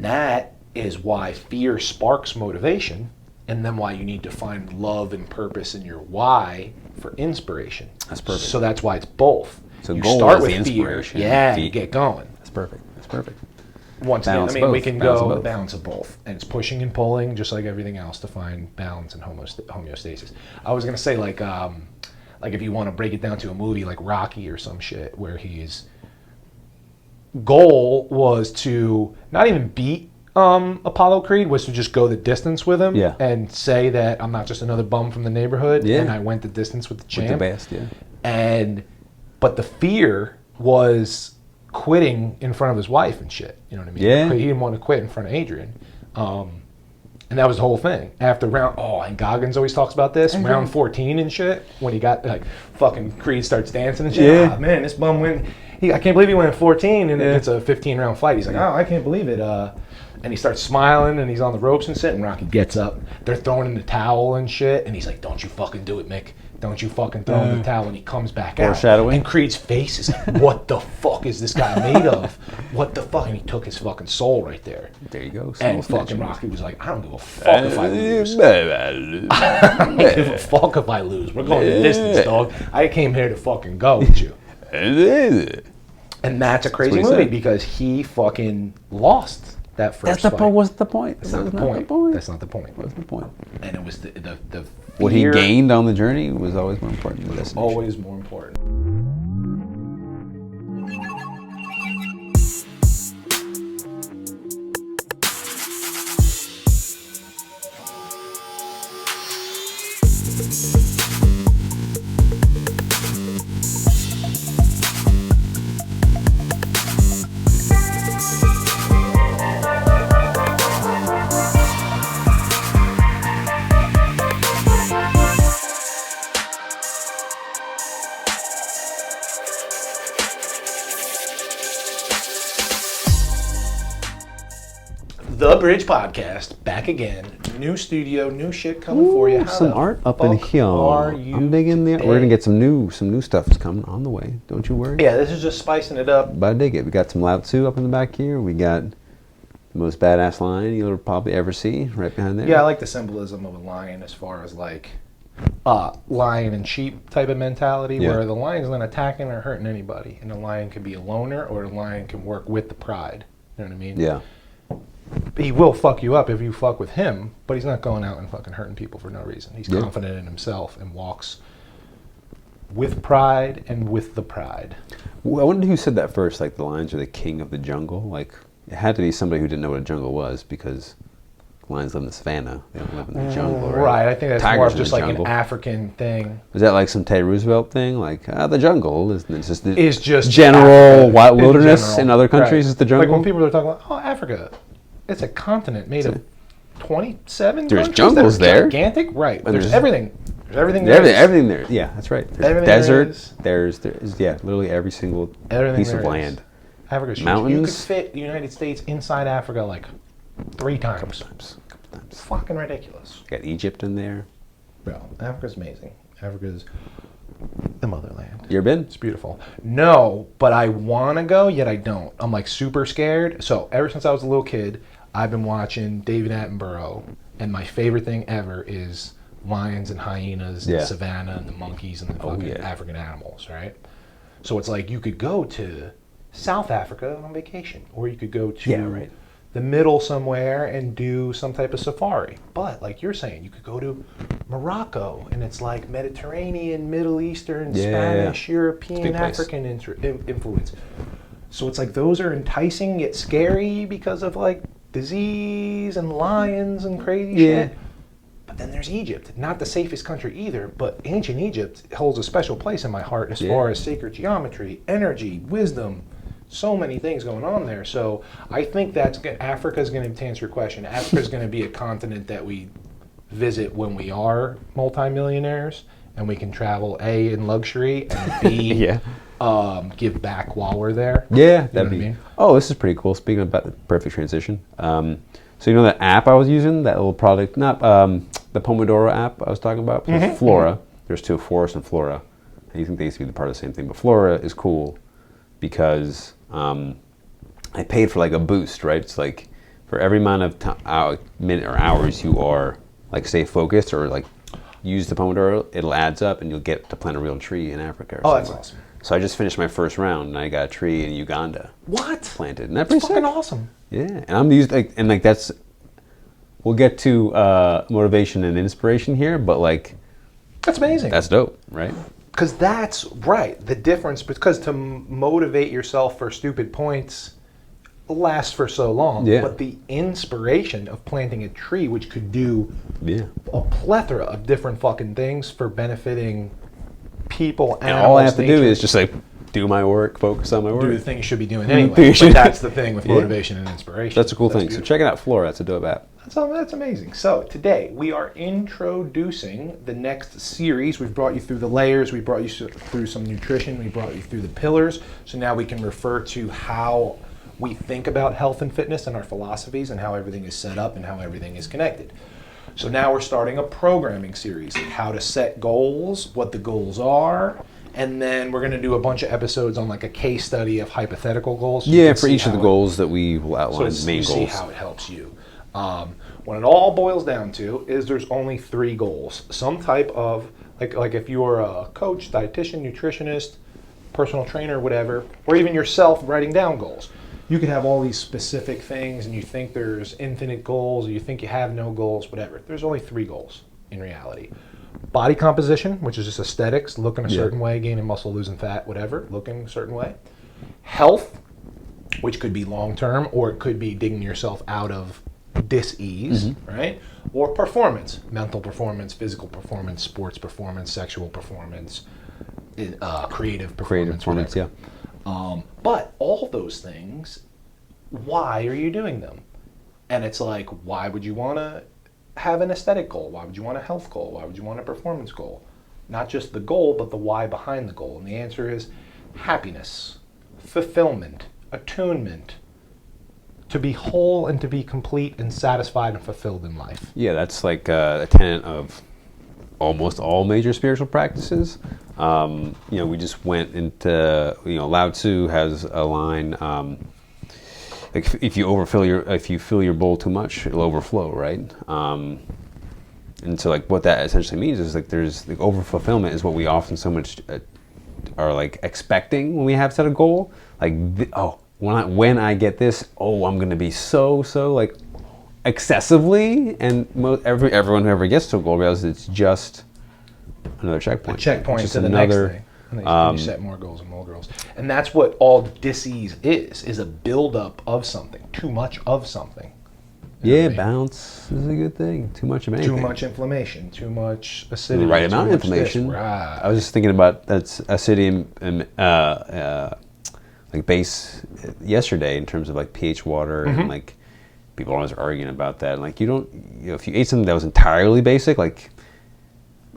And that is why fear sparks motivation, and then why you need to find love and purpose in your why for inspiration. That's perfect. So that's why it's both. So you goal start is with the inspiration. fear, yeah, you get going. That's perfect. That's perfect. Once again, Balance I mean, both. we can Balance go of the both. balance of both, and it's pushing and pulling, just like everything else, to find balance and homeostasis. I was gonna say, like if you want to break it down to a movie like Rocky or some shit, where his goal was to not even beat Apollo Creed, was to just go the distance with him, Yeah. and say that I'm not just another bum from the neighborhood, Yeah. and I went the distance with the champ. With the best, yeah. But the fear was quitting in front of his wife and shit. You know what I mean? Yeah. He didn't want to quit in front of Adrian. And that was the whole thing. After and Goggins always talks about this, round 14 and shit, when he got, like, fucking Creed starts dancing and shit. Yeah. Ah, man, this bum went, I can't believe he went at 14, and it's a 15-round fight. He's like, oh, I can't believe it. And he starts smiling, and he's on the ropes and shit, and Rocky gets up. They're throwing in the towel and shit, and he's like, don't you fucking do it, Mick. Don't you fucking throw in the towel. And he comes back out. Foreshadowing. And Creed's face is like, what the fuck is this guy made of? What the fuck? And he took his fucking soul right there. There you go. And fucking Rocky was like, I don't give a fuck if I lose. I don't give a fuck if I lose. We're going the distance, dog. I came here to fucking go with you. And that's a crazy what he movie said. because he fucking lost that first fight. Wasn't the point. That's not the point. That's not the point. What's the point? And it was the What he fear gained on the journey was always more important than the destination. always more important. The Bridge Podcast, back again. New studio, new shit coming for you. How Some the art up in fuck here. are you I'm digging there. today? We're gonna get some new stuff is coming on the way. Don't you worry. Yeah, this is just spicing it up. But I dig it. We got some Lao Tzu up in the back here. We got the most badass lion you'll probably ever see right behind there. Yeah, I like the symbolism of a lion as far as like lion and sheep type of mentality, Yeah. where the lion's not attacking or hurting anybody, and the lion can be a loner or the lion can work with the pride. You know what I mean? Yeah. He will fuck you up if you fuck with him, but he's not going out and fucking hurting people for no reason. He's confident in himself and walks with pride and with the pride. Well, I wonder who said that first, like the lions are the king of the jungle. Like, it had to be somebody who didn't know what a jungle was, because lions live in the savannah. They don't live in the jungle, right? Right, I think that's more Tigers of in just the like jungle. an African thing. Was that like some Teddy Roosevelt thing? Like, the jungle is just the Is just general Africa wild in wilderness general. in other countries Right. is the jungle? Like when people are talking about, oh, Africa, it's a continent made of 27 There's countries jungles that are there. gigantic. Right, And there's there's- everything. There's everything there is. Everything there. Yeah, that's right. There's Everything there desert. is. There's literally every single Everything piece there of is. land. Africa's huge. Mountains. You could fit the United States inside Africa like 3 times. Couple times. Fucking ridiculous. Got Egypt in there. Bro, Africa's amazing. Africa's the motherland. You ever been? It's beautiful. No, but I want to go, yet I don't. I'm like super scared. So ever since I was a little kid, I've been watching David Attenborough, and my favorite thing ever is lions and hyenas and Yeah. the savannah and the monkeys and the fucking yeah. African animals, right? So it's like you could go to South Africa on vacation, or you could go to Yeah, right. the middle somewhere and do some type of safari. But like you're saying, you could go to Morocco, and it's like Mediterranean, Middle Eastern, Yeah. Spanish, European, big place. African influence. So it's like those are enticing yet scary because of like disease and lions and crazy Yeah. shit. But then there's Egypt, not the safest country either, but ancient Egypt holds a special place in my heart as far as sacred geometry, energy, wisdom, so many things going on there. So I think Africa's going to answer your question, Africa's going to be a continent that we visit when we are multimillionaires, and we can travel A, in luxury, and B, Yeah. give back while we're there. Yeah, You know that'd what I be. mean? Oh, this is pretty cool. Speaking about the perfect transition. So you know that app I was using, that little product, not the Pomodoro app I was talking about, but it's Flora. There's two, Forest and Flora. And you think they used to be part of the same thing, but Flora is cool because I paid for like a boost, right? It's like for every amount of minute or hours you are like stay focused or like use the Pomodoro, it'll adds up and you'll get to plant a real tree in Africa. Or Oh, somewhere. that's awesome. So I just finished my first round and I got a tree in Uganda What? planted. Isn't that That's pretty fucking sick? awesome. Yeah, and I'm used like that's. We'll get to motivation and inspiration here, but like That's amazing. that's dope, right? Because that's right. The difference, because to motivate yourself for stupid points lasts for so long. Yeah. But the inspiration of planting a tree, which could do Yeah. a plethora of different fucking things for benefiting people, And animals, all I have to do nature, is just like do my work, focus on my work. do the thing you should be doing Do the anyway. thing you But should- that's the thing with Yeah. motivation and inspiration. That's a cool thing. So beautiful. check it out, Flora. That's a dope app. That's amazing. So today we are introducing the next series. We've brought you through the layers. We brought you through some nutrition. We brought you through the pillars. So now we can refer to how we think about health and fitness and our philosophies and how everything is set up and how everything is connected. So now we're starting a programming series, like how to set goals, what the goals are, and then we're going to do a bunch of episodes on like a case study of hypothetical goals. So you Yeah, can for see each of the how goals that we will outline, so the main you goals. see how it helps you. What it all boils down to is there's only 3 goals. Some type of, like if you're a coach, dietitian, nutritionist, personal trainer, whatever, or even yourself writing down goals. You could have all these specific things and you think there's infinite goals or you think you have no goals, whatever. There's only 3 goals in reality. Body composition, which is just aesthetics, looking a certain way, gaining muscle, losing fat, whatever, looking a certain way. Health, which could be long term or it could be digging yourself out of dis-ease, right? Or performance, mental performance, physical performance, sports performance, sexual performance, creative performance. Yeah. But all those things, why are you doing them? And it's like, why would you want to have an aesthetic goal? Why would you want a health goal? Why would you want a performance goal? Not just the goal, but the why behind the goal. And the answer is happiness, fulfillment, attunement, to be whole and to be complete and satisfied and fulfilled in life. Yeah, that's like a tenet of almost all major spiritual practices. We just went into, Lao Tzu has a line, like if you fill your bowl too much, it'll overflow, right? And so like what that essentially means is like there's like overfulfillment is what we often so much are like expecting when we have set a goal. Like, when I get this, I'm going to be so like excessively, and everyone who ever gets to a goal realizes it's just another checkpoint. A checkpoint just to the next thing. And then you set more goals and more goals. And that's what all dis-ease is a buildup of something, too much of something. You know Yeah, what I mean? bounce is a good thing. Too much of anything. Too much inflammation, too much acidity. The right too amount of much this. inflammation. Right. I was just thinking about that's acidity and like base yesterday in terms of like pH water and like people always arguing about that. And like if you ate something that was entirely basic, like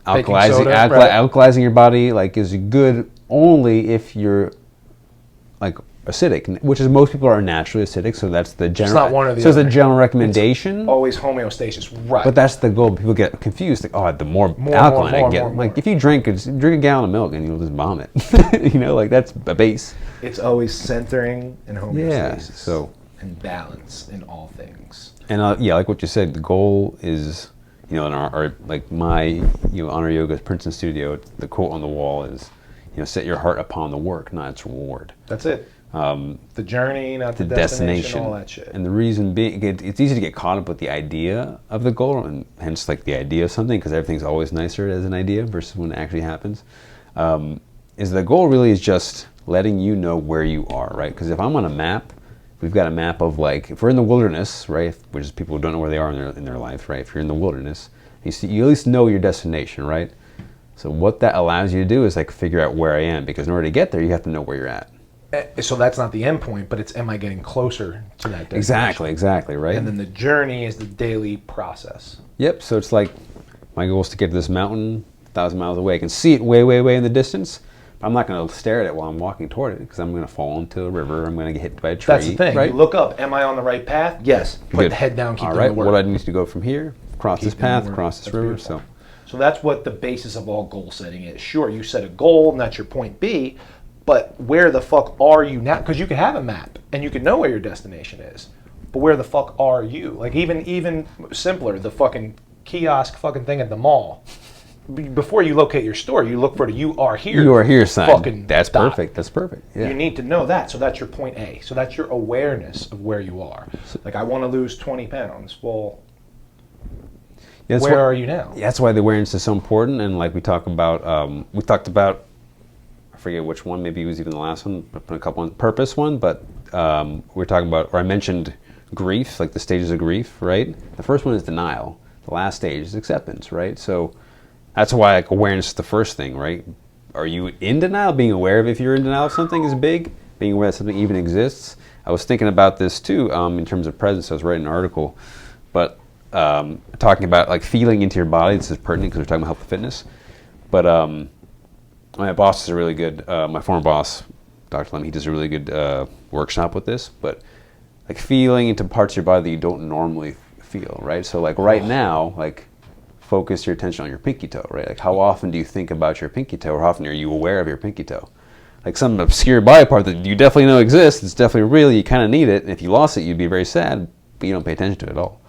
alkalizing your body like is good only if you're like acidic, which is most people are naturally acidic, so that's the general. not one or the so it's other. the general recommendation. Always homeostasis, right. But that's the goal. People get confused. Like, the more alkaline I get. Like, if you drink a gallon of milk and you'll just vomit. Like that's a base. It's always centering and homeostasis. Yeah. So. And balance in all things. And like what you said, the goal is, in our like my, Honor Yoga's Princeton studio. The quote on the wall is, set your heart upon the work, not its reward. That's it. The journey, not the destination, all that shit. And the reason being, it's easy to get caught up with the idea of the goal, and hence like the idea of something, because everything's always nicer as an idea versus when it actually happens. Is the goal really is just letting you know where you are, right? Because if I'm on a map, we've got a map of like, if we're in the wilderness, right, which is people who don't know where they are in their life, right? If you're in the wilderness, you at least know your destination, right? So what that allows you to do is like figure out where I am, because in order to get there, you have to know where you're at. So that's not the end point, but it's am I getting closer to that destination? Exactly, right? And then the journey is the daily process. Yep, so it's like, my goal is to get to this mountain 1,000 miles away. I can see it way, way, way in the distance, but I'm not going to stare at it while I'm walking toward it, because I'm going to fall into a river, I'm going to get hit by a tree. That's the thing. Right? You look up, am I on the right path? Yes. Put Good. the head down, keep All doing right, the work. what do I need to go from here? Cross this Keep doing the path, work. cross this That's river, beautiful. so. So that's what the basis of all goal setting is. Sure, you set a goal, and that's your point B, but where the fuck are you now? Because you can have a map, and you can know where your destination is. but where the fuck are you? Like even simpler, the fucking kiosk fucking thing at the mall. Before you locate your store, you look for the "you are here." You are here sign. Fucking That's dot. perfect. That's perfect. Yeah. You need to know that. So that's your point A. So that's your awareness of where you are. Like, I want to lose 20 pounds. Well, where are you now? That's why the awareness is so important. And like we talked about, I forget which one, maybe it was even the last one, but a couple on purpose one, but we're talking about, or I mentioned grief, like the stages of grief, right? The first one is denial. The last stage is acceptance, right? So that's why like awareness is the first thing, right? Are you in denial? Being aware of if you're in denial of something is big. Being aware that something even exists. I was thinking about this too in terms of presence. I was writing an article, but talking about like feeling into your body. This is pertinent because we're talking about health and fitness. But my boss is a really good, my former boss, Dr. Lem, he does a really good workshop with this. But like feeling into parts of your body that you don't normally feel, right? So like right now, like focus your attention on your pinky toe, right? Like how often do you think about your pinky toe, or how often are you aware of your pinky toe? Like some obscure body part that you definitely know exists, it's definitely real, you kind of need it, and if you lost it, you'd be very sad, but you don't pay attention to it at all.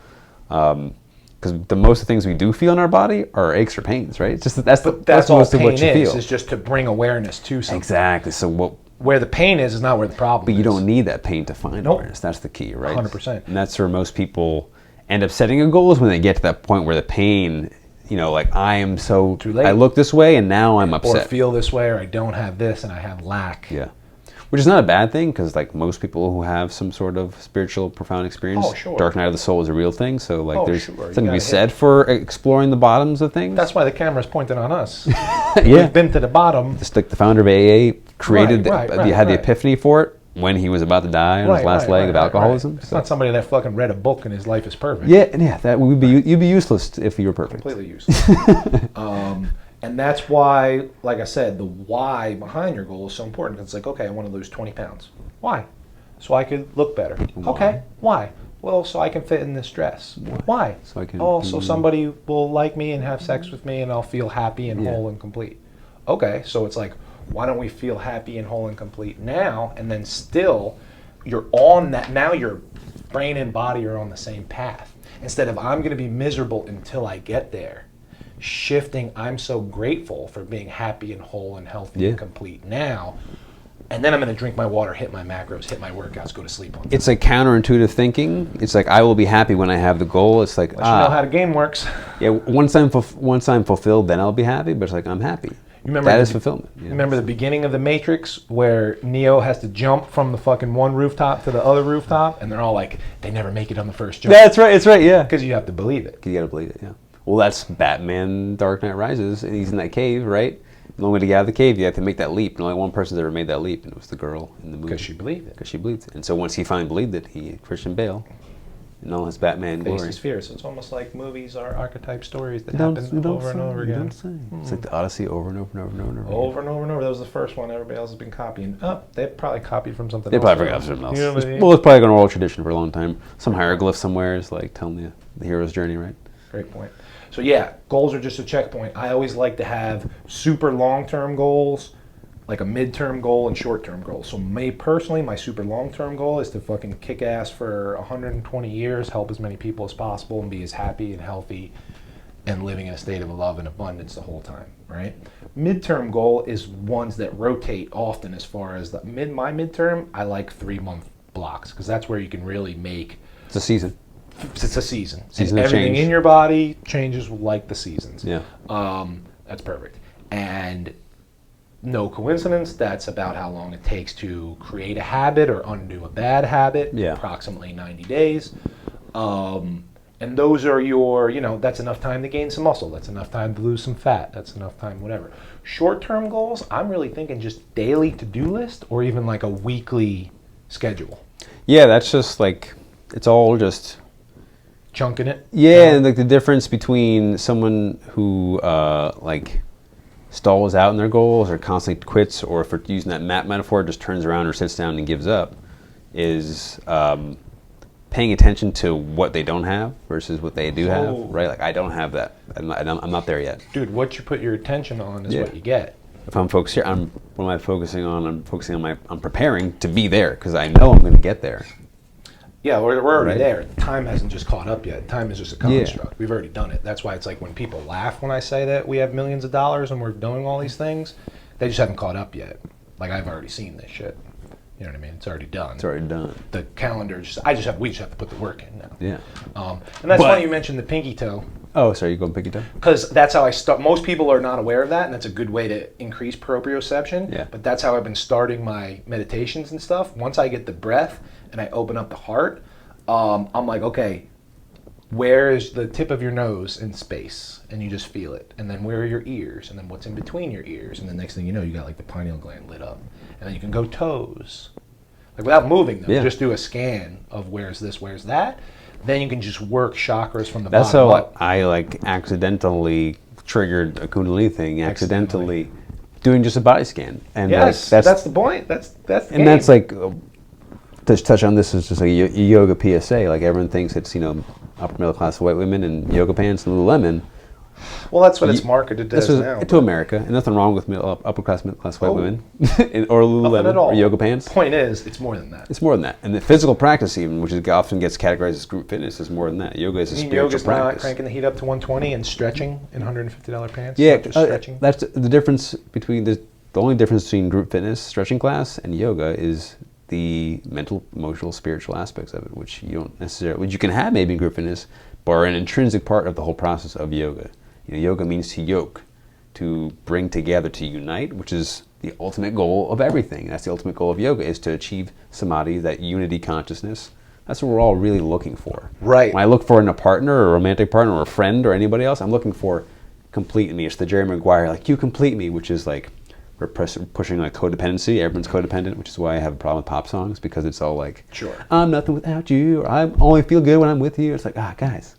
Because the most of the things we do feel in our body are aches or pains, right? It's just that's all most of pain what you feel. is just to bring awareness to something. Exactly. So where the pain is not where the problem is. But you don't need that pain to find Nope. awareness. That's the key, right? 100%. And that's where most people end up setting a goal, is when they get to that point where the pain, you know, like I am so, too late. I look this way and now I'm upset. Or feel this way, or I don't have this and I have lack. Yeah. Which is not a bad thing, because like most people who have some sort of spiritual profound experience, sure. dark night of the soul is a real thing. So like there's sure. something to be said for exploring the bottoms of things. That's why the camera's pointing on us. Yeah. We've been to the bottom. Just like the founder of AA created, Right, had the epiphany for it when he was about to die on his last leg of alcoholism. It's not somebody that fucking read a book and his life is perfect. Yeah, that would be, you'd be useless if you were perfect. Completely useless. And that's why, like I said, the why behind your goal is so important. It's like, okay, I want to lose 20 pounds. Why? So I could look better. Why? Okay, why? Well, so I can fit in this dress. Why? So I can so somebody will like me and have sex with me and I'll feel happy and whole and complete. Okay, so it's like, why don't we feel happy and whole and complete now? And then still, you're on that, now your brain and body are on the same path. Instead of, I'm going to be miserable until I get there, shifting, I'm so grateful for being happy and whole and healthy and complete now. And then I'm going to drink my water, hit my macros, hit my workouts, go to sleep on time. It's like counterintuitive thinking. It's like, I will be happy when I have the goal. It's like, Let you know how the game works. Yeah, once I'm fulfilled, then I'll be happy. But it's like, I'm happy. That is fulfillment. Yeah. Remember the beginning of The Matrix where Neo has to jump from the fucking one rooftop to the other rooftop, and they're all like, they never make it on the first jump. That's right. It's right. Yeah. Because you have to believe it. You got to believe it. Yeah. Well, that's Batman: Dark Knight Rises, and he's in that cave, right? The only way to get out of the cave, you have to make that leap. And only one person's ever made that leap, and it was the girl in the movie. Because she believed it. Because she believed it. And so once he finally believed it, Christian Bale, in all his Batman Faced glory. his fears. So it's almost like movies are archetype stories that happen over and over again. It's like the Odyssey over and over and over and over. Over and over and over. That was the first one. Everybody else has been copying. Oh, they probably copied from something They else. probably forgot something else. You know what I mean? Well, it's probably an oral tradition for a long time. Some hieroglyph somewhere is like telling the hero's journey, right? Great point. So yeah, goals are just a checkpoint. I always like to have super long-term goals, like a midterm goal and short-term goals. So me personally, my super long-term goal is to fucking kick ass for 120 years, help as many people as possible, and be as happy and healthy and living in a state of love and abundance the whole time, right? Midterm goal is ones that rotate often. As far as my midterm, I like 3-month blocks, because that's where you can really make... It's a season. It's a season. Season and of everything change. in your body changes like the seasons. Yeah. That's perfect. And no coincidence, that's about how long it takes to create a habit or undo a bad habit. Yeah. Approximately 90 days. And those are your, that's enough time to gain some muscle. That's enough time to lose some fat. That's enough time, whatever. Short-term goals, I'm really thinking just daily to-do list or even like a weekly schedule. Yeah, that's just like, it's all just... Chunking it. Yeah, and like the difference between someone who like stalls out in their goals or constantly quits, or if we're using that map metaphor, just turns around or sits down and gives up, is paying attention to what they don't have versus what they do have, right? Like, I don't have that. I'm not there yet. Dude, what you put your attention on is what you get. If I'm focused here, what am I focusing on? I'm focusing on I'm preparing to be there because I know I'm going to get there. Yeah, we're already Right. there. Time hasn't just caught up yet. Time is just a construct. We've already done it. That's why it's like when people laugh when I say that we have millions of dollars and we're doing all these things, they just haven't caught up yet. Like, I've already seen this shit. You know what I mean? It's already done. It's already done. The calendar we just have to put the work in now. Yeah. And that's funny you mentioned the pinky toe. Oh, sorry, you going pinky toe? Because that's how I start. Most people are not aware of that, and that's a good way to increase proprioception. Yeah. But that's how I've been starting my meditations and stuff. Once I get the breath and I open up the heart, I'm like, okay, where is the tip of your nose in space? And you just feel it. And then where are your ears? And then what's in between your ears? And the next thing you know, you got like the pineal gland lit up. And then you can go toes. Like without moving them, just do a scan of where's this, where's that. Then you can just work chakras from the That's bottom how up. I like accidentally triggered a Kundalini thing, accidentally doing just a body scan. And Yes, like, that's the point. That's the and game. that's like, to touch on this is just like a yoga PSA. Like everyone thinks it's, upper middle class white women in yoga pants and Lululemon. Well, that's what it's marketed as now. To America, and nothing wrong with upper class, middle class white women, or Lululemon, at all. or yoga pants. Point is, it's more than that. It's more than that, and the physical practice, even, which often gets categorized as group fitness, is more than that. Yoga is a spiritual Yoga's practice. not cranking the heat up to 120 and stretching in $150 pants. Yeah, Not just stretching. that's the difference between the only difference between group fitness, stretching class, and yoga is the mental, emotional, spiritual aspects of it, which you don't necessarily, which you can have maybe in group fitness, but are an intrinsic part of the whole process of yoga. Yoga means to yoke, to bring together, to unite, which is the ultimate goal of everything. That's the ultimate goal of yoga, is to achieve samadhi, that unity consciousness. That's what we're all really looking for. Right. When I look for in a partner, or a romantic partner, or a friend, or anybody else, I'm looking for complete me. It's the Jerry Maguire, like, you complete me, which is like, we're pushing like codependency. Everyone's codependent, which is why I have a problem with pop songs, because it's all like, Sure. I'm nothing without you, or I only feel good when I'm with you. It's like, guys.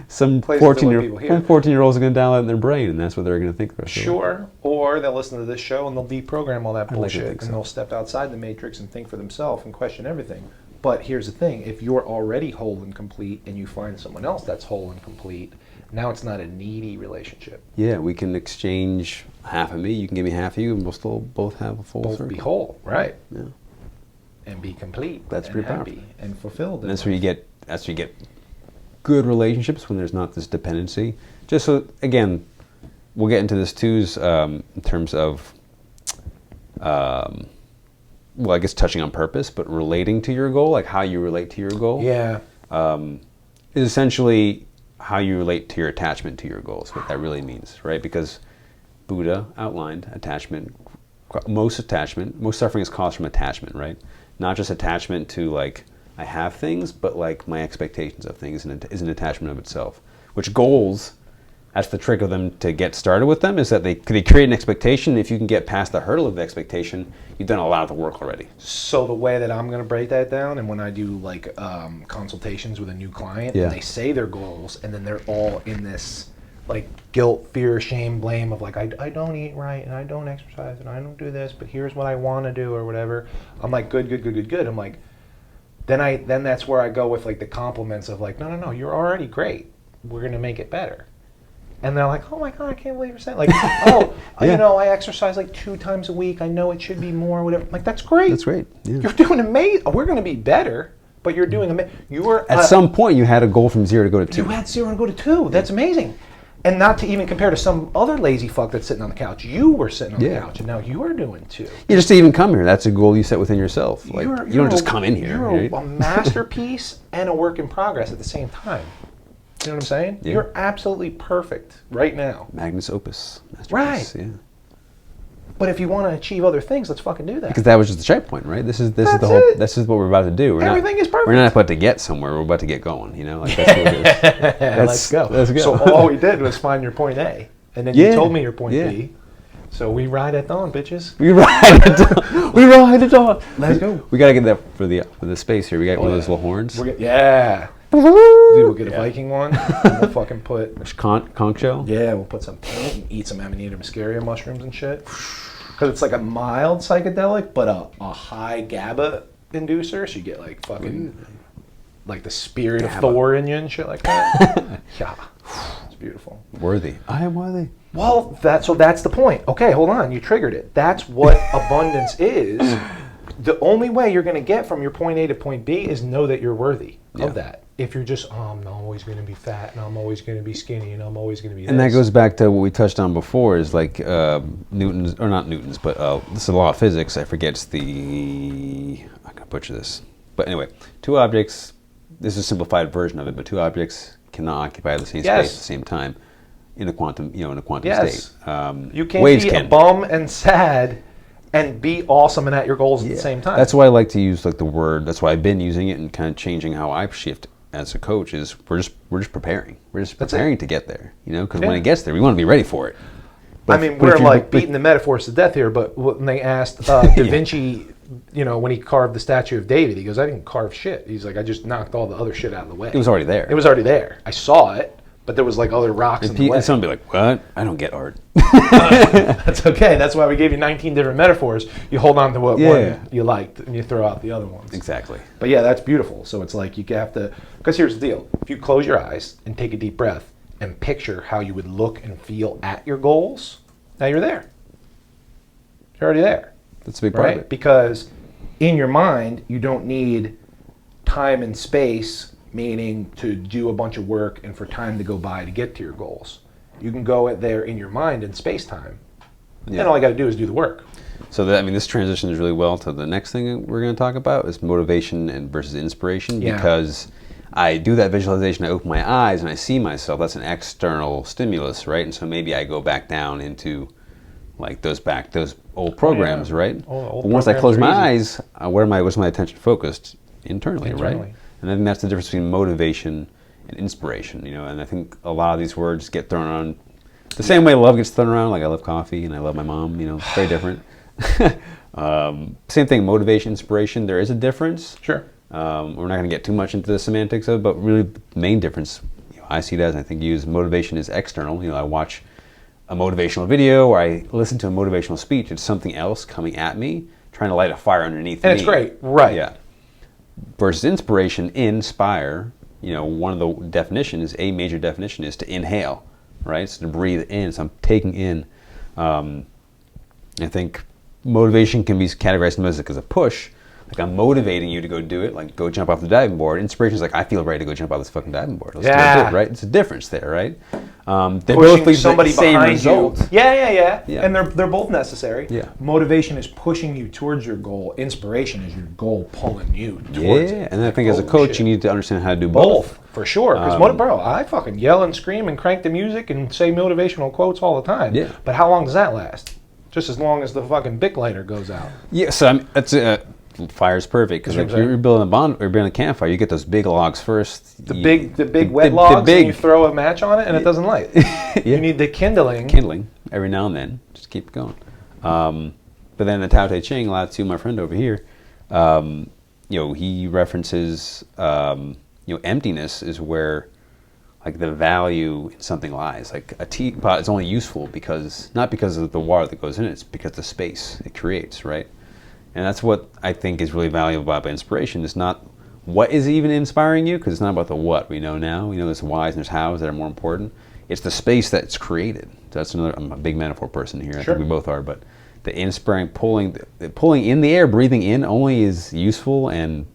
Some Plays into what people hear. 14-year-olds are going to download in their brain, and that's what they're going to think. Sure. Or they'll listen to this show and they'll deprogram all that like to bullshit, think so. and they'll step outside the matrix and think for themselves and question everything. But here's the thing: if you're already whole and complete, and you find someone else that's whole and complete, now it's not a needy relationship. Yeah, we can exchange half of me. You can give me half of you, and we'll still both have a full Both circle. be whole, right? Yeah. And be complete. That's and pretty happy powerful. and fulfilled. And that's where you get. That's where you get good relationships, when there's not this dependency. Just so, again, we'll get into this too, in terms of, well, I guess touching on purpose, but relating to your goal, like how you relate to your goal. Yeah. Is essentially how you relate to your attachment to your goals, what that really means, right? Because Buddha outlined attachment, most suffering is caused from attachment, right? Not just attachment to like, I have things, but like my expectations of things is an attachment of itself. Which goals, that's the trick of them to get started with them, is that they create an expectation. If you can get past the hurdle of the expectation, you've done a lot of the work already. So the way that I'm going to break that down, and when I do like consultations with a new client, and they say their goals, and then they're all in this like guilt, fear, shame, blame of like, I don't eat right, and I don't exercise, and I don't do this, but here's what I want to do, or whatever. I'm like, good. I'm like, then that's where I go with like the compliments of like, no, you're already great. We're going to make it better. And they're like, oh my God, I can't believe you're saying like, I exercise like 2 times a week. I know it should be more, whatever. I'm like, that's great. That's great. Yeah. You're doing amazing. We're going to be better, but you're doing amazing. You were At some point, you had a goal from 0 to go to 2. You had 0 to go to 2. That's amazing. And not to even compare to some other lazy fuck that's sitting on the couch. You were sitting on the couch, and now you are doing 2. You just to even come here, that's a goal you set within yourself. Like, you don't just come in here. You're right? a masterpiece and a work in progress at the same time. You know what I'm saying? Yeah. You're absolutely perfect right now. Magnus opus. Right. Yeah. But if you want to achieve other things, let's fucking do that. Because that was just the checkpoint, right? This is the That's whole. it. This is what we're about to do. Everything is perfect. We're not about to get somewhere. We're about to get going. Like that's what it is. Let's go. Let's go. So all we did was find your point A, and then you told me your point B. So we ride at dawn, bitches. We ride it. We ride it on. Let's go. We gotta get that for the space here. We got one of those little horns. Dude, we'll get a Viking one. And we'll fucking put Conch shell. Yeah, we'll put some paint and eat some Amanita muscaria mushrooms and shit. Because it's like a mild psychedelic, but a high GABA inducer. So you get like fucking like the spirit of Thor in you and shit like that. Yeah, it's beautiful. Worthy. I am worthy. Well, that's the point. Okay, hold on. You triggered it. That's what abundance is. the only way you're going to get from your point A to point B is know that you're worthy Yeah. of that. If you're just, oh, I'm always going to be fat, and I'm always going to be skinny, and I'm always going to be And that this. goes back to what we touched on before, is like Newton's, or not Newton's, but this is a law of physics. I forget I'm going to butcher this. But anyway, two objects, this is a simplified version of it, but two objects cannot occupy the same Yes. space at the same time in a quantum, Yes. state. You can't Waves be a can. bum and sad and be awesome and at your goals at the same time. That's why I like to use like the word. That's why I've been using it and kind of changing how I shift as a coach. Is we're just preparing. We're just That's preparing to get there. Because when it gets there, we want to be ready for it. I mean, we're like beating the metaphors to death here, but when they asked Da Vinci, when he carved the statue of David, he goes, I didn't carve shit. He's like, I just knocked all the other shit out of the way. It was already there. It was already there. I saw it, but there was like other rocks in the way. And someone would be like, what? I don't get art. That's okay. That's why we gave you 19 different metaphors. You hold on to what one you liked, and you throw out the other ones. Exactly. But yeah, that's beautiful. So it's like you have to, because here's the deal. If you close your eyes and take a deep breath and picture how you would look and feel at your goals, now you're there. You're already there. That's a big part of Right? it. Because in your mind, you don't need time and space, meaning to do a bunch of work and for time to go by to get to your goals. You can go there in your mind in space-time. And all I got to do is do the work. So this transitions really well to the next thing that we're going to talk about is motivation and versus inspiration. Because I do that visualization, I open my eyes and I see myself. That's an external stimulus, right? And so maybe I go back down into like those old programs, right? Old But once I programs close my are easy. eyes, where's my attention focused? Internally, right? And I think that's the difference between motivation and inspiration, And I think a lot of these words get thrown around the same way love gets thrown around. Like I love coffee and I love my mom, it's very different. Same thing, motivation, inspiration, there is a difference. Sure. We're not going to get too much into the semantics of it, but really the main difference, I see it as, and I think you use motivation is external. I watch a motivational video or I listen to a motivational speech. It's something else coming at me, trying to light a fire underneath me. And it's great, right. Yeah. Versus inspiration, inspire, one of the definitions, a major definition is to inhale, right? So to breathe in, so I'm taking in. I think motivation can be categorized as a push. Like I'm motivating you to go do it, like go jump off the diving board. Inspiration is like I feel ready to go jump off this fucking diving board. Let's go do it, right? It's a difference there, right? They're both Pushing somebody the same behind result. you. Yeah. Yeah. And they're both necessary. Yeah. Motivation is pushing you towards your goal. Inspiration is your goal pulling you towards it. And I think as a coach, you need to understand how to do both. For sure. Because I fucking yell and scream and crank the music and say motivational quotes all the time. Yeah. But how long does that last? Just as long as the fucking Bic lighter goes out. Yeah, so that's fire's perfect because like you're building a bond or building a campfire, you get those big logs first. The big wet logs, and you throw a match on it, and it doesn't light. You need the kindling every now and then. Just keep it going. But then the Tao Te Ching, Lao Tzu, my friend over here, he references, emptiness is where like the value in something lies. Like a teapot is only useful not because of the water that goes in it, it's because of the space it creates, right? And that's what I think is really valuable about inspiration. It's not what is even inspiring you, because it's not about the what we know now. We know there's whys and there's hows that are more important. It's the space that's created. So that's another, I'm a big metaphor person here. I think we both are, but the inspiring, pulling in the air, breathing in only is useful and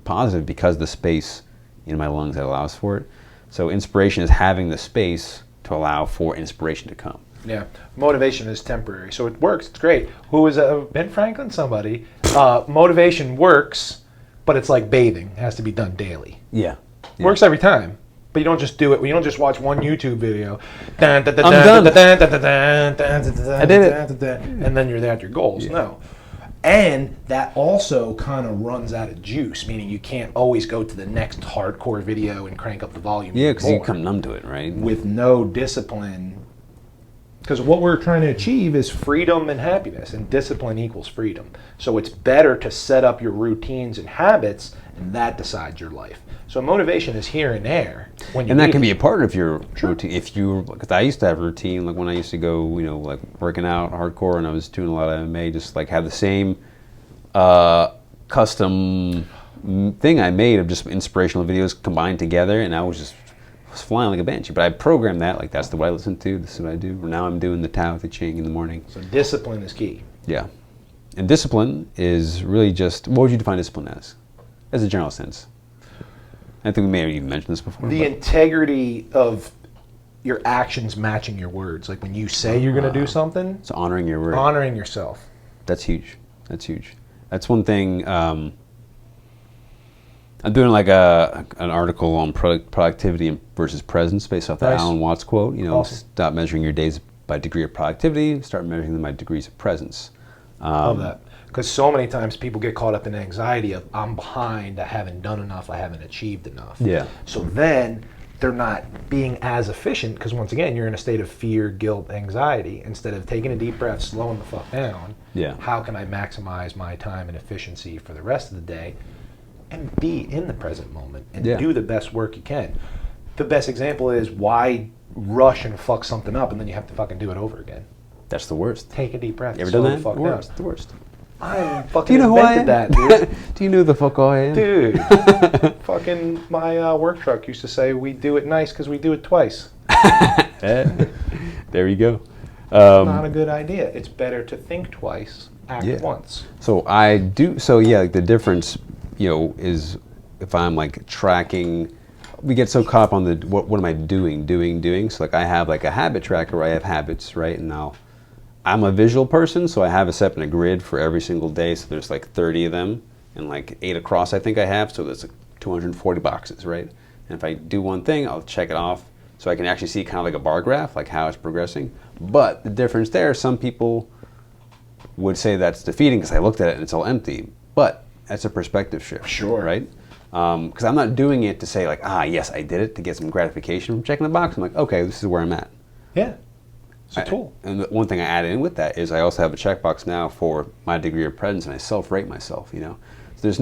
positive because the space in my lungs that allows for it. So inspiration is having the space to allow for inspiration to come. Yeah, motivation is temporary, so it works. It's great. Who was Ben Franklin? Somebody. Motivation works, but it's like bathing. It has to be done daily. Yeah. Works every time, but you don't just do it. You don't just watch one YouTube video. I'm done. I did it, and then you're there at your goals. Yeah. No. And that also kind of runs out of juice, meaning you can't always go to the next hardcore video and crank up the volume. Yeah, because you become numb to it, right? With no discipline. Because what we're trying to achieve is freedom and happiness, and discipline equals freedom. So it's better to set up your routines and habits, and that decides your life. So motivation is here and there. And that can be a part of your routine. Because I used to have a routine, like when I used to go, like working out hardcore, and I was doing a lot of MMA, just like have the same custom thing I made of just inspirational videos combined together, and I was flying like a banshee. But I programmed that, like that's the way I listen to, this is what I do. Now I'm doing the Tao Te Ching in the morning. So discipline is key. Yeah. And discipline is really just, what would you define discipline as a general sense? I think we may have even mentioned this before. The integrity of your actions matching your words. Like when you say you're going to do something. So honoring your word. Honoring yourself. That's huge. That's huge. That's one thing. I'm doing like an article on productivity versus presence based off that Alan Watts quote. You know, Awesome. Stop measuring your days by degree of productivity. Start measuring them by degrees of presence. Love that. Because so many times people get caught up in anxiety of, I'm behind, I haven't done enough, I haven't achieved enough. Yeah. So then they're not being as efficient because once again, you're in a state of fear, guilt, anxiety. Instead of taking a deep breath, slowing the fuck down, how can I maximize my time and efficiency for the rest of the day and be in the present moment and do the best work you can. The best example is why rush and fuck something up and then you have to fucking do it over again. That's the worst. Take a deep breath. You ever slow done the that? fuck The worst. down. The worst. I fucking Do you know who I am? invented that, dude. Do you know the fuck I am? Dude, fucking my work truck used to say we do it nice because we do it twice. There you go. Not a good idea. It's better to think twice, act once. So I do. So yeah, like the difference, you know, is if I'm like tracking. We get so caught up on the what am I doing. So like I have like a habit tracker where I have habits, right? And now I'm a visual person, so I have it set up in a grid for every single day. So there's like 30 of them and like 8 across I think I have. So there's like 240 boxes, right? And if I do one thing, I'll check it off. So I can actually see kind of like a bar graph, like how it's progressing. But the difference there, some people would say that's defeating because I looked at it and it's all empty. But that's a perspective shift. Sure. Right? Because I'm not doing it to say like, yes, I did it to get some gratification from checking the box. I'm like, okay, this is where I'm at. Yeah. It's a tool. And the one thing I added in with that is I also have a checkbox now for my degree of presence, and I self-rate myself, you know. So there's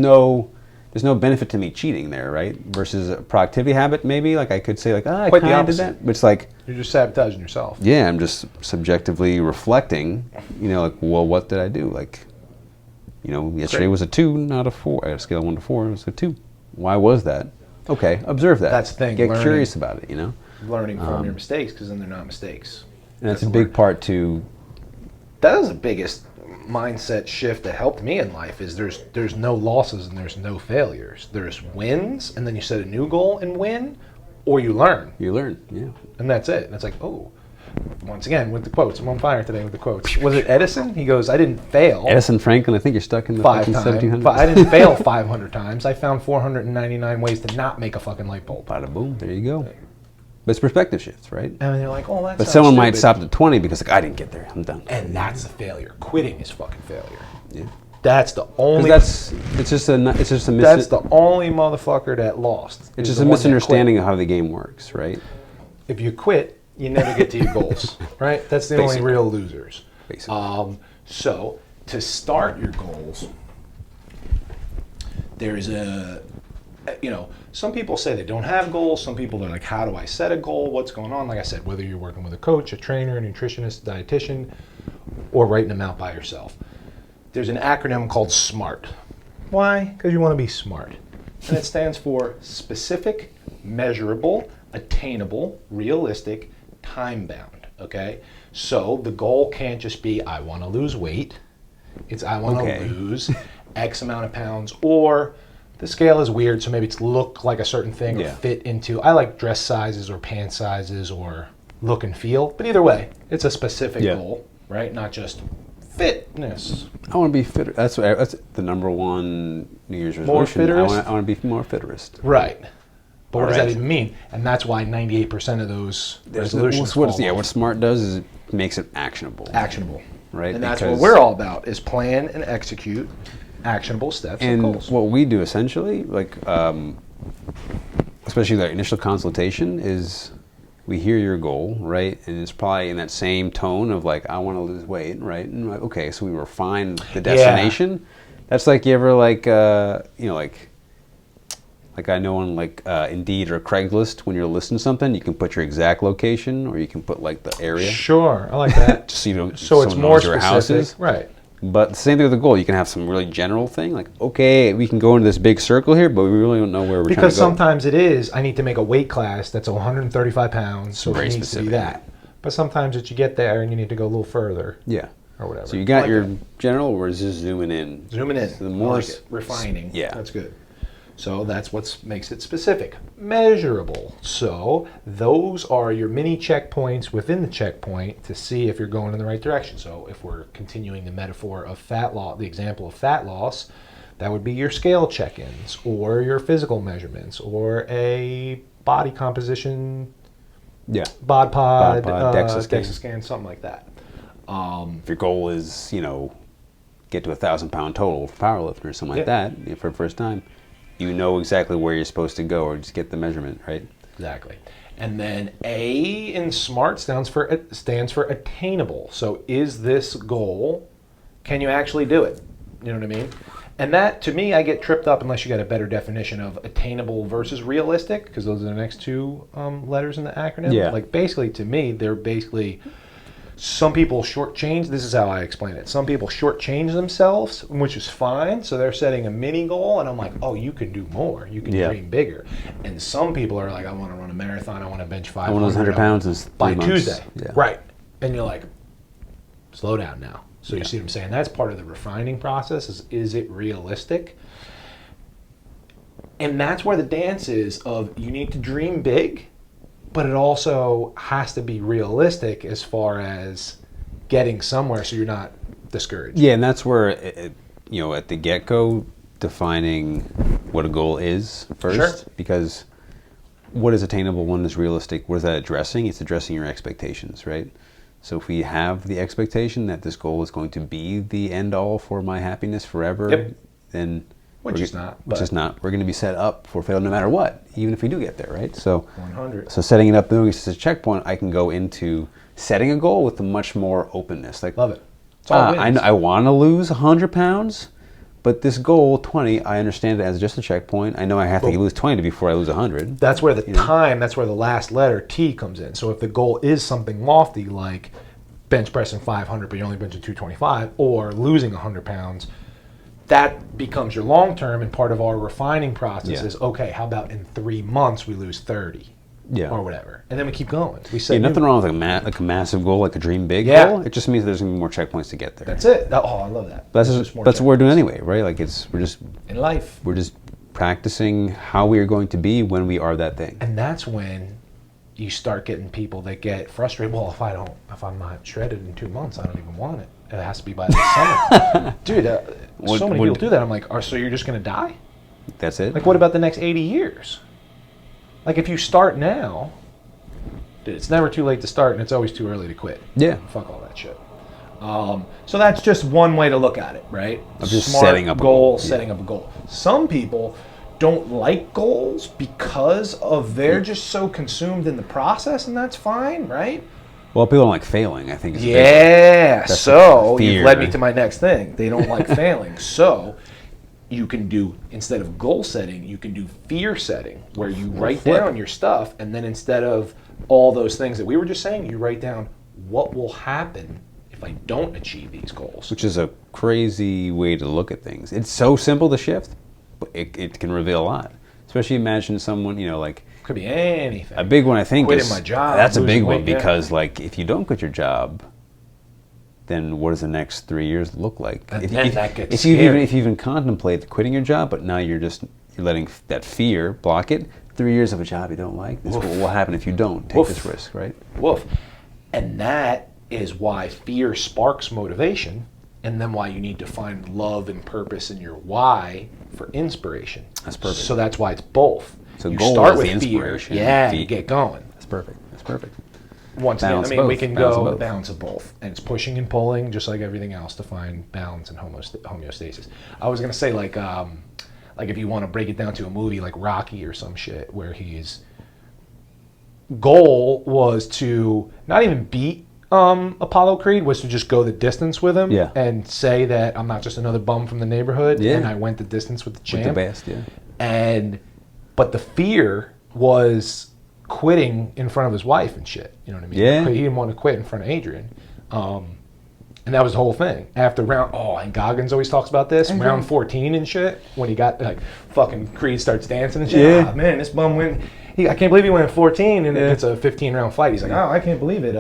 no benefit to me cheating there, right? Versus a productivity habit, maybe. Like I could say like, I Quite the kind of did opposite. that. But it's like, You're just sabotaging yourself. yeah, I'm just subjectively reflecting, you know, like, well, what did I do? Like, you know, yesterday was a 2, not a 4. I had a scale of 1 to 4, it was a 2. Why was that? Okay, observe that. That's the thing, Get learning. curious about it, you know? Learning from your mistakes because then they're not mistakes. And that's a big part to... That is the biggest mindset shift that helped me in life is there's no losses and there's no failures. There's wins and then you set a new goal and win, or you learn. You learn, yeah. And that's it. And it's like, oh, once again, with the quotes. I'm on fire today with the quotes. Was it Edison? He goes, I didn't fail. Edison, Franklin, I think you're stuck in the 5 fucking times. 1700s. But I didn't fail 500 times. I found 499 ways to not make a fucking light bulb. Bada boom, there you go. But it's perspective shifts, right? And you're like, oh, that's But someone might stop at 20 because like, I didn't get there, I'm done. And that's a failure. Quitting is fucking failure. Yeah. That's the only. It's just a That's the only motherfucker that lost. It's is just the a one that misunderstanding quit. of how the game works, right? If you quit, you never get to your goals, right? That's the Basically. only real losers. Basically. So to start your goals, there's some people say they don't have goals. Some people are like, how do I set a goal? What's going on? Like I said, whether you're working with a coach, a trainer, a nutritionist, a dietitian, or writing them out by yourself. There's an acronym called SMART. Why? Because you want to be smart. And it stands for specific, measurable, attainable, realistic, time-bound, okay? So the goal can't just be, I want to lose weight. It's, I want to lose X amount of pounds, or the scale is weird, so maybe it's look like a certain thing or fit into, I like dress sizes or pant sizes or look and feel, but either way, it's a specific goal, right? Not just fitness. I want to be fitter. That's the number one New Year's resolution. More fitterist? I want to be more fitterist. Right. But what does that Alright. even mean? And that's why 98% of those resolutions What fall off. SMART does is it makes it actionable. Actionable. Right? And that's what Because- we're all about, is plan and execute actionable steps and And goals. what we do essentially, like, especially the initial consultation, is we hear your goal, right? And it's probably in that same tone of like, I want to lose weight, right? And like, okay, so we refine the destination. That's like, you ever like, like I know on like Indeed or Craigslist, when you're listing something, you can put your exact location or you can put like the area. Sure, I like that. Just so you don't, So it's someone more knows where your house specific. is. Right. But the same thing with the goal. You can have some really general thing, like, okay, we can go into this big circle here, but we really don't know where we're Because trying to go. sometimes it is, I need to make a weight class that's 135 pounds, so Very it needs specific. to be that. But sometimes it's you get there and you need to go a little further. Yeah. or whatever. So you got I like your that. general, or is this zooming in? Zooming in. So the more I like it. Refining. yeah. That's good. So that's what makes it specific. Measurable. So those are your mini checkpoints within the checkpoint to see if you're going in the right direction. So if we're continuing the metaphor of fat loss, the example of fat loss, that would be your scale check-ins or your physical measurements or a body composition, Yeah. bod pod, DEXA scan. DEXA scan, something like that. If your goal is, get to 1,000-pound total for powerlifting or something like that for the first time, you know exactly where you're supposed to go, or just get the measurement, right? Exactly. And then A in SMART stands for attainable. So is this goal, can you actually do it? You know what I mean? And that, to me, I get tripped up unless you get a better definition of attainable versus realistic, because those are the next two letters in the acronym. Yeah. Like, basically, to me, they're basically, some people shortchange, this is how I explain it. Some people shortchange themselves, which is fine. So they're setting a mini goal, and I'm like, oh, you can do more. You can dream bigger. And some people are like, I want to run a marathon. I want to bench 500. I want those 100 pounds is by 3 months. Tuesday. Yeah. Right. And you're like, slow down now. So you see what I'm saying? That's part of the refining process is it realistic? And that's where the dance is of you need to dream big, but it also has to be realistic as far as getting somewhere so you're not discouraged. Yeah, and that's where, at the get-go, defining what a goal is first. Sure. Because what is attainable, what is realistic, what is that addressing? It's addressing your expectations, right? So if we have the expectation that this goal is going to be the end-all for my happiness forever, then... Which is not. We're going to be set up for failure no matter what, even if we do get there, right? So 100. So setting it up, doing it as a checkpoint, I can go into setting a goal with a much more openness. Like, Love it. It's all wins. I want to lose 100 pounds, but this goal, 20, I understand it as just a checkpoint. I know I have to lose 20 before I lose 100. That's where that's where the last letter T comes in. So if the goal is something lofty like bench pressing 500 but you're only benching 225 or losing 100 pounds, that becomes your long term, and part of our refining process is, okay, how about in 3 months we lose 30 or whatever. And then we keep going. We say nothing wrong with like a massive goal, like a dream big goal. It just means there's going to be more checkpoints to get there. That's it. I love that. That's what we're doing anyway, right? Like we're just in life. We're just practicing how we are going to be when we are that thing. And that's when you start getting people that get frustrated. Well, if I'm not shredded in 2 months, I don't even want it. It has to be by the summer. Dude, so many people do that. I'm like, so you're just going to die? That's it? Like, what about the next 80 years? Like, if you start now, dude, it's never too late to start, and it's always too early to quit. Yeah. Fuck all that shit. So that's just one way to look at it, right? Of just Smart setting up a goal, setting up a goal. Some people don't like goals because of they're just so consumed in the process, and that's fine, right? Well, people don't like failing, I think. So you've led me to my next thing. They don't like failing. So you can do, instead of goal setting, you can do fear setting, where you write down your stuff, and then instead of all those things that we were just saying, you write down what will happen if I don't achieve these goals. Which is a crazy way to look at things. It's so simple to shift, but it can reveal a lot. Especially imagine someone, Could be anything. a big one I think Quitting is my job, that's a big losing one weight, because if you don't quit your job, then what does the next 3 years look like? And if then that gets if scary. you even contemplate quitting your job, but now you're letting that fear block it. 3 years of a job you don't like. This is what will happen if you don't take this risk, right? Woof. And that is why fear sparks motivation, and then why you need to find love and purpose in your why for inspiration. That's perfect. So that's why it's both. So you goal start is with the inspiration. fear, you get going. That's perfect. That's perfect. Once again, Balance I mean, we both. can Balance of go the both. balance of both, and it's pushing and pulling, just like everything else, to find balance and homeostasis. I was gonna say like if you want to break it down to a movie like Rocky or some shit, where his goal was to not even beat Apollo Creed, was to just go the distance with him and say that I'm not just another bum from the neighborhood, and I went the distance with the champ. With the best, But the fear was quitting in front of his wife and shit. You know what I mean? Yeah. He didn't want to quit in front of Adrian. And that was the whole thing. After and Goggins always talks about this, round 14 and shit, when he got, fucking Creed starts dancing and shit. Yeah. Oh, man, this bum went, I can't believe he went 14 and it's a 15-round fight. He's like, I can't believe it.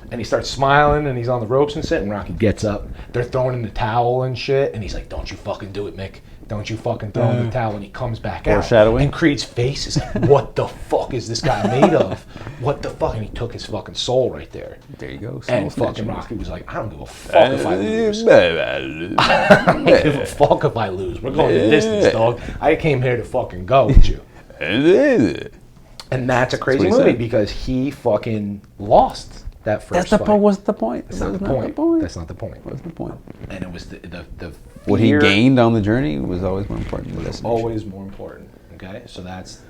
And he starts smiling, and he's on the ropes and shit, and Rocky gets up. They're throwing in the towel and shit, and he's like, don't you fucking do it, Mick. Don't you fucking throw in the towel. And he comes back out. Foreshadowing. And Creed's face is like, what the fuck is this guy made of? What the fuck? And he took his fucking soul right there. There you go. And fucking Rocky was like, I don't give a fuck if I lose. I don't give a fuck if I lose. We're going the distance, dog. I came here to fucking go with you. And that's a crazy movie because he fucking lost that first fight. What's the point? That's not the point. That's not the point. What's the point? And it was the What he gained on the journey was always more important than the destination. Always more important. Okay, so that's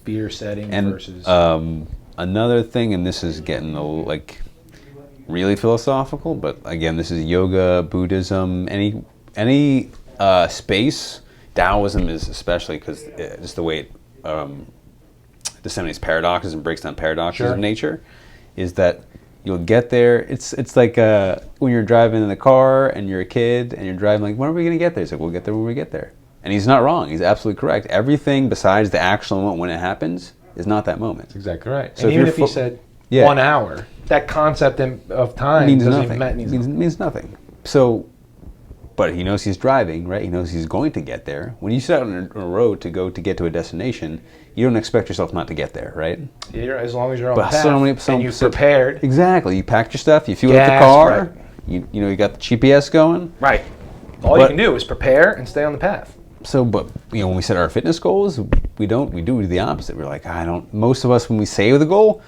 fear setting and, versus. Another thing, and this is getting like really philosophical, but again, this is yoga, Buddhism, any space. Taoism is especially because just the way it disseminates paradoxes and breaks down paradoxes of nature, is that you'll get there. It's like when you're driving in the car and you're a kid and you're driving like, when are we going to get there? He's like, we'll get there when we get there. And he's not wrong. He's absolutely correct. Everything besides the actual moment when it happens is not that moment. That's exactly right. So and even if he said 1 hour, that concept of time means doesn't nothing. Even Means nothing. So, but he knows he's driving, right? He knows he's going to get there. When you set out on a road to get to a destination, you don't expect yourself not to get there, right? As long as you're on but the path and you've prepared. Exactly. You packed your stuff. You fueled up the car. Right. You got the GPS going. Right. All you can do is prepare and stay on the path. So, but when we set our fitness goals, we do the opposite. We're like, most of us, when we say the goal,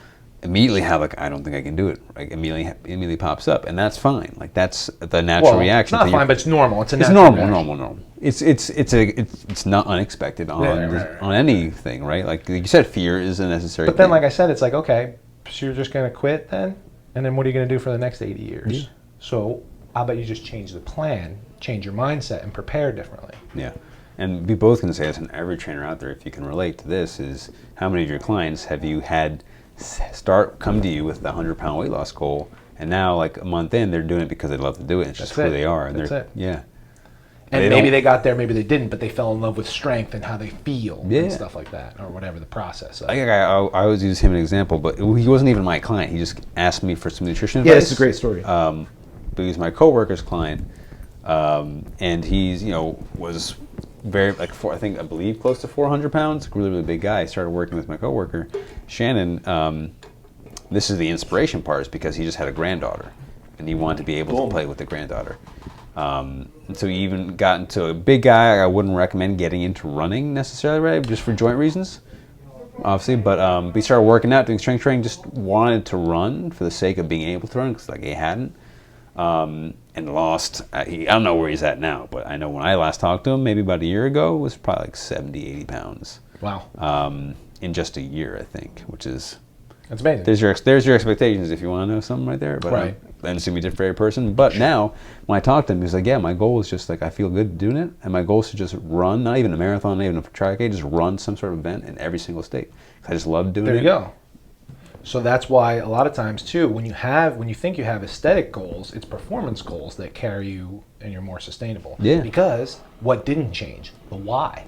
immediately have like, I don't think I can do it. Like immediately pops up, and that's fine. Like that's the natural reaction. It's not fine, but it's normal. It's normal. It's not unexpected on anything, right? Like you said, fear is a necessary. But then, like I said, it's like, okay, so you're just gonna quit then, and then what are you gonna do for the next 80 years? Yeah. So how about you just change the plan, change your mindset, and prepare differently? Yeah. And we both can say this, and every trainer out there, if you can relate to this, is how many of your clients have you had come to you with the 100-pound weight loss goal, and now like a month in, they're doing it because they love to do it. It's just who they are. And That's it. Yeah. And maybe they got there, maybe they didn't, but they fell in love with strength and how they feel and stuff like that, or whatever the process. I always use him as an example, but he wasn't even my client. He just asked me for some nutrition advice. Yeah, it's a great story. But he's my coworker's client, and he's was very I believe close to 400 pounds, really really big guy. He started working with my coworker, Shannon. This is the inspiration part, is because he just had a granddaughter, and he wanted to be able to play with the granddaughter. And so he even got into a big guy. I wouldn't recommend getting into running necessarily, right? Just for joint reasons, obviously. But he started working out, doing strength training. Just wanted to run for the sake of being able to run, because like he hadn't. And lost, I don't know where he's at now, but I know when I last talked to him, maybe about a year ago, was probably like 70, 80 pounds. Wow. In just a year, I think, which is... That's amazing. There's your expectations if you want to know something right there. But right. And it's going to be different for every person. But now, when I talked to him, he was like, yeah, my goal is just like, I feel good doing it, and my goal is to just run, not even a marathon, not even a triathlon, just run some sort of event in every single state. I just love doing it. There you go. So that's why a lot of times too, when you think you have aesthetic goals, it's performance goals that carry you and you're more sustainable. Yeah. Because what didn't change? The why.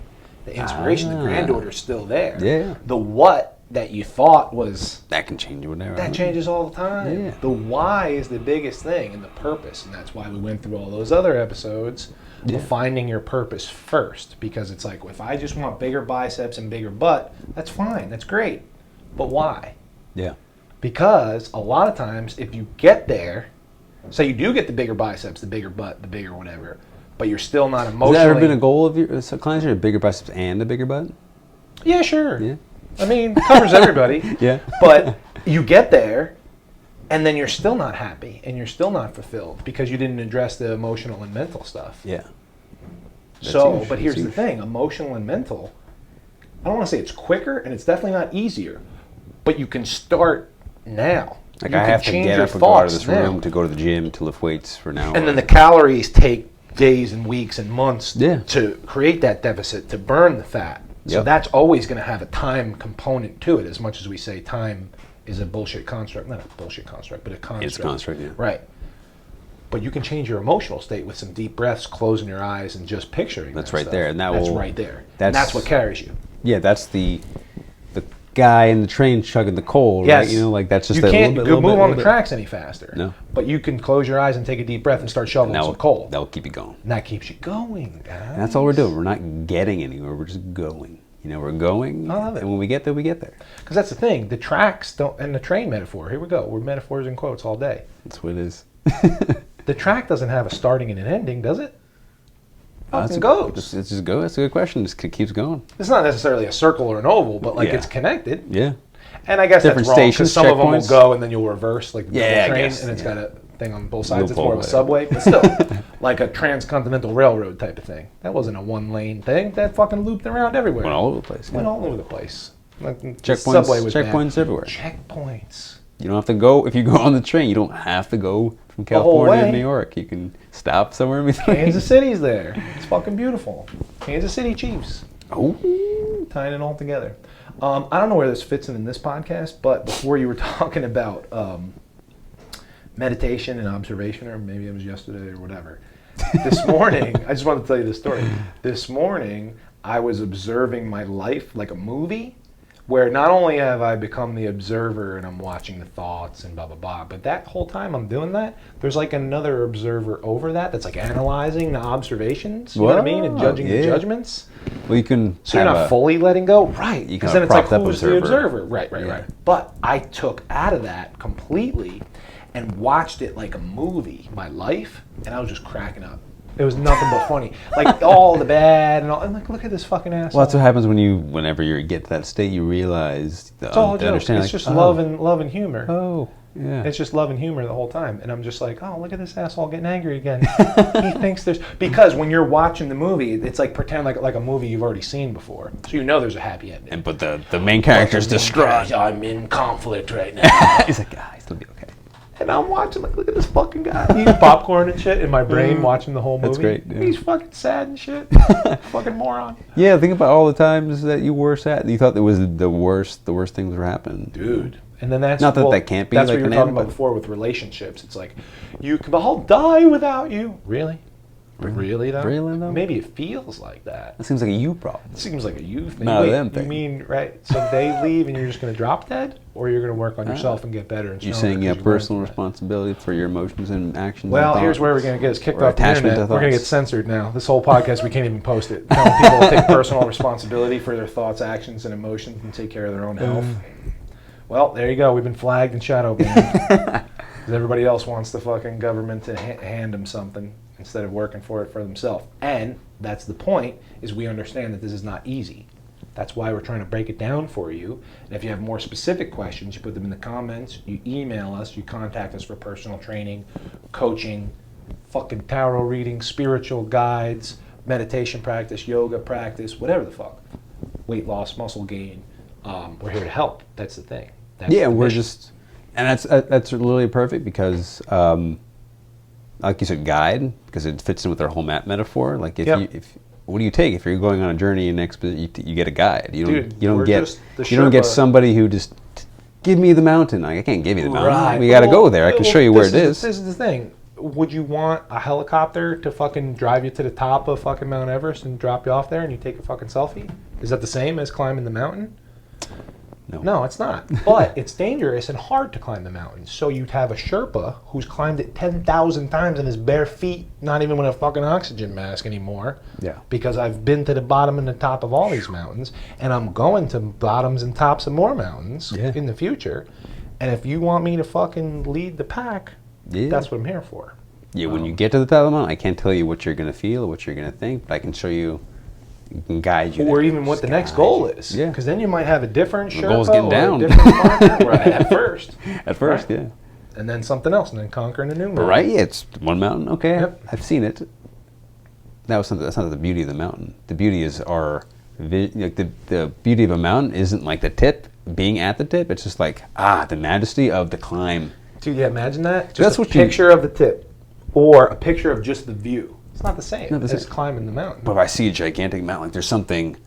The inspiration, the granddaughter's still there. Yeah. The what that you thought was... That can change whatever. That changes all the time. Yeah. The why is the biggest thing, and the purpose. And that's why we went through all those other episodes of finding your purpose first. Because it's like, if I just want bigger biceps and bigger butt, that's fine. That's great. But why? Yeah. Because a lot of times, if you get there, say you do get the bigger biceps, the bigger butt, the bigger whatever, but you're still not emotionally... Has that ever been a goal of your clients, or bigger biceps and a bigger butt? Yeah, sure. Yeah. I mean, it covers everybody. Yeah. But you get there, and then you're still not happy, and you're still not fulfilled, because you didn't address the emotional and mental stuff. Yeah. But here's the thing, emotional and mental, I don't want to say it's quicker, and it's definitely not easier, but you can start now. Like you I have to get up and go out of this room to go to the gym to lift weights for an hour. And then the calories take days and weeks and months to create that deficit, to burn the fat. So that's always going to have a time component to it, as much as we say time is a bullshit construct. Not a bullshit construct, but a construct. It's a construct, yeah. Right. But you can change your emotional state with some deep breaths, closing your eyes, and just picturing That's that right stuff. there. And that's right there. That's what carries you. Yeah, that's the guy in the train chugging the coal, Yes. right? You know, like that's just you a can't little bit, move on the little bit. tracks any faster. No. But you can close your eyes and take a deep breath and start shoveling some coal. That will keep you going. And that keeps you going, guys. And that's all we're doing. We're not getting anywhere. We're just going. You know, we're going. I love it. And when we get there, we get there. Because that's the thing. The tracks don't, and the train metaphor, here we go. We're metaphors and quotes all day. That's what it is. The track doesn't have a starting and an ending, does it? It's It goes. It's just go. That's a good question. It just keeps going. It's not necessarily a circle or an oval, but like Yeah. it's connected. Yeah. And I guess Different that's wrong because stations, some of them will checkpoints. go and then you'll reverse like the Yeah, I double train, guess, and it's yeah. got a thing on both sides. It's Loophole more of a there. subway, but still like a transcontinental railroad type of thing. That wasn't a one-lane thing. That fucking looped around everywhere. Went all over the place. Went all over the place. Like, the Checkpoints. subway was bad. Checkpoints everywhere. Checkpoints. You don't have to go if you go on the train. You don't have to go from The whole California way. to New York. You can stop somewhere in between. Kansas City's there. It's fucking beautiful. Kansas City Chiefs. Oh. Tying it all together. I don't know where this fits in this podcast, but before you were talking about meditation and observation, or maybe it was yesterday or whatever. This morning, I just wanted to tell you this story. This morning, I was observing my life like a movie, where not only have I become the observer and I'm watching the thoughts and blah, blah, blah, but that whole time I'm doing that, there's like another observer over that's like analyzing the observations, you know what I mean, and judging the judgments. Well, you can. So you're not fully letting go? Right. You Because can then it's like, propped up who's the observer. observer? Right, Yeah. right. But I took out of that completely and watched it like a movie, my life, and I was just cracking up. It was nothing but funny. Like all the bad and all. And like, look at this fucking asshole. Well, that's what happens whenever you get to that state, you realize. It's all a joke. It's just love and humor. Oh, yeah. It's just love and humor the whole time. And I'm just like, oh, look at this asshole getting angry again. He thinks there's... Because when you're watching the movie, it's like pretend like a movie you've already seen before. So you know there's a happy ending. But the main character's distraught. I'm in conflict right now. He's like, ah, he'll be okay. And I'm watching, like, look at this fucking guy. Eating popcorn and shit in my brain watching the whole movie. That's great, yeah. He's fucking sad and shit. Fucking moron. Yeah, think about all the times that you were sad. You thought it was the worst things were happening. Dude. And then that's... Not that that can't be That's like what you were an talking end, about but- before with relationships. It's like, I'll die without you. Really? Really, though? Really, though? Maybe it feels like that. That seems like a you problem. It seems like a you thing. Not a Wait, them you thing. mean, right, so they leave and you're just going to drop dead? Or you're going to work on yourself and get better and You're stronger saying you 'cause have learned personal from that? responsibility for your emotions and actions. Well, and here's thoughts. where we're going to get us kicked Or off the attachment internet. to We're going to get thoughts. censored now. This whole podcast, we can't even post it. Telling people to take personal responsibility for their thoughts, actions, and emotions and take care of their own health. Well, there you go. We've been flagged and shadow banned. 'Cause everybody else wants the fucking government to hand them something instead of working for it for themselves. And that's the point, is we understand that this is not easy. That's why we're trying to break it down for you. And if you have more specific questions, you put them in the comments, you email us, you contact us for personal training, coaching, fucking tarot reading, spiritual guides, meditation practice, yoga practice, whatever the fuck. Weight loss, muscle gain. We're here to help. That's the thing. That's Yeah, the we're mission. just, and that's literally perfect because, like you said, guide, because it fits in with our whole map metaphor. Like if what do you take if you're going on a journey and you get a guide? You don't we're get just the you don't get Sherpa. somebody who just give me the mountain. Like, I can't give you the mountain. Right. We got to Well, go there. I can well, show you where it This is. is the thing. Would you want a helicopter to fucking drive you to the top of fucking Mount Everest and drop you off there and you take a fucking selfie? Is that the same as climbing the mountain? No, it's not. But it's dangerous and hard to climb the mountain. So you'd have a Sherpa who's climbed it 10,000 times in his bare feet, not even with a fucking oxygen mask anymore. Yeah. Because I've been to the bottom and the top of all these mountains, and I'm going to bottoms and tops of more mountains in the future. And if you want me to fucking lead the pack, that's what I'm here for. Yeah, when you get to the top of the mountain, I can't tell you what you're going to feel or what you're going to think, but I can show you, can guide you. Or there. even what Just the next guide goal you. is. Yeah. Because then you might have a different The Sherpa goal's getting or down. a different partner right, at first. At first, Right? yeah. And then something else, and then conquering a new mountain. But right, yeah, it's one mountain. Okay, Yep. I've seen it. That's not the beauty of the mountain. The beauty is the beauty of a mountain isn't like the tip, being at the tip. It's just like the majesty of the climb. Dude, yeah, imagine that. Just That's a what you- picture of the tip, or a picture of just the view. It's not the same Not the as same. climbing the mountain. But if I see a gigantic mountain, like there's something.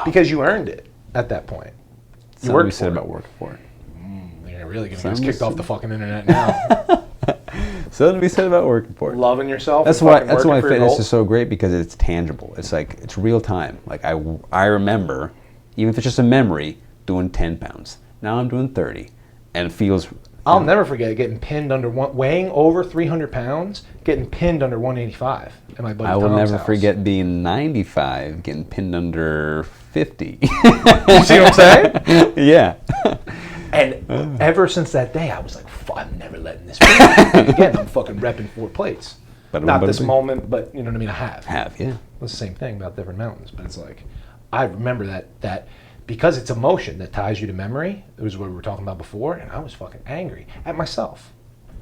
Because you earned it at that point. You Something worked we said for it. about working for it. You're really going to get us Something kicked we off said- the fucking internet now. Something we said about working for it. Loving yourself. That's and why. fucking That's why working for your fitness goals. is so great, because it's tangible. It's like it's real time. Like I remember, even if it's just a memory, doing 10 pounds. Now I'm doing 30. And it feels... I'll never forget getting pinned under weighing over 300 pounds, getting pinned under 185 at my buddy I will Tom's never house. forget being 95, getting pinned under 50. You see what I'm saying? Yeah. And ever since that day, I was like, I'm never letting this be. Again, I'm fucking repping 4 plates. Not this moment, but you know what I mean? I have. Yeah. It's the same thing about different mountains, but it's like, I remember that because it's emotion that ties you to memory. It was what we were talking about before, and I was fucking angry at myself.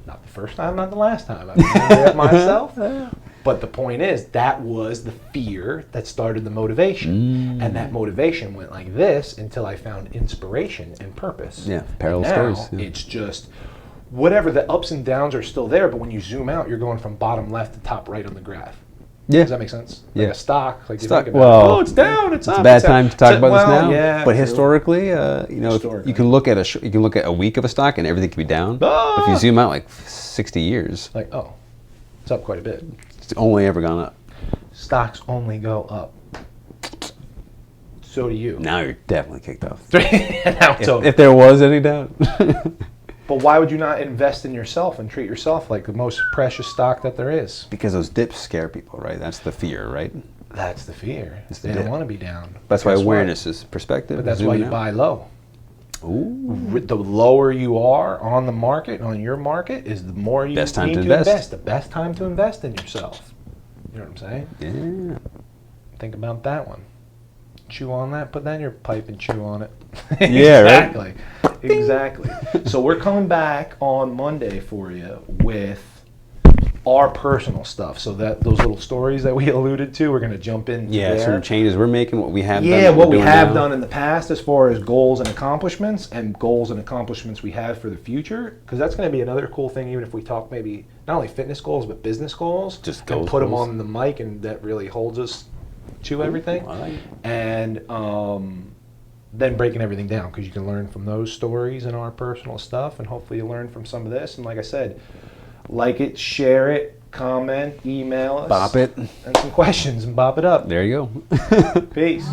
Not the first time, not the last time. I was angry at myself. But the point is, that was the fear that started the motivation. And that motivation went like this until I found inspiration and purpose. Yeah, parallel now, stories. Yeah. it's just, whatever, the ups and downs are still there, but when you zoom out, you're going from bottom left to top right on the graph. Yeah. Does that make sense? Yeah. Like a stock. Like you Stock, think about well, oh, it's down, it's up. It's a bad it's time down. to talk about this now. Yeah, but true. historically, you know, Historically. you can look at you can look at a week of a stock and everything can be down. Ah! If you zoom out like 60 years, Like, oh, it's up quite a bit. it's only ever gone up. Stocks only go up. So do you. Now you're definitely kicked off. Now it's over. If there was any doubt. But why would you not invest in yourself and treat yourself like the most precious stock that there is? Because those dips scare people, right? That's the fear, right? That's the fear. It's the They dip. don't want to be down. That's why Guess what? awareness is perspective. But that's why zooming you out. buy low. Ooh. The lower you are on the market, on your market, is the more you Best time need to to invest. The best time to invest in yourself. You know what I'm saying? Yeah. Think about that one. Chew on that, put that in your pipe and chew on it. Yeah, right? Exactly. Exactly. So we're coming back on Monday for you with our personal stuff. So that those little stories that we alluded to, we're going to jump in. Yeah, there. sort of changes we're making, what we have done. Yeah, what we we're doing have now. done in the past as far as goals and accomplishments we have for the future. Because that's going to be another cool thing, even if we talk maybe not only fitness goals, but business goals. Just and goals, put them goals. on the mic, and that really holds us to everything. I like it. And then breaking everything down, because you can learn from those stories and our personal stuff, and hopefully you learn from some of this. And like I said, like it, share it, comment, email us. Bop it. And some questions, and bop it up. There you go. Peace.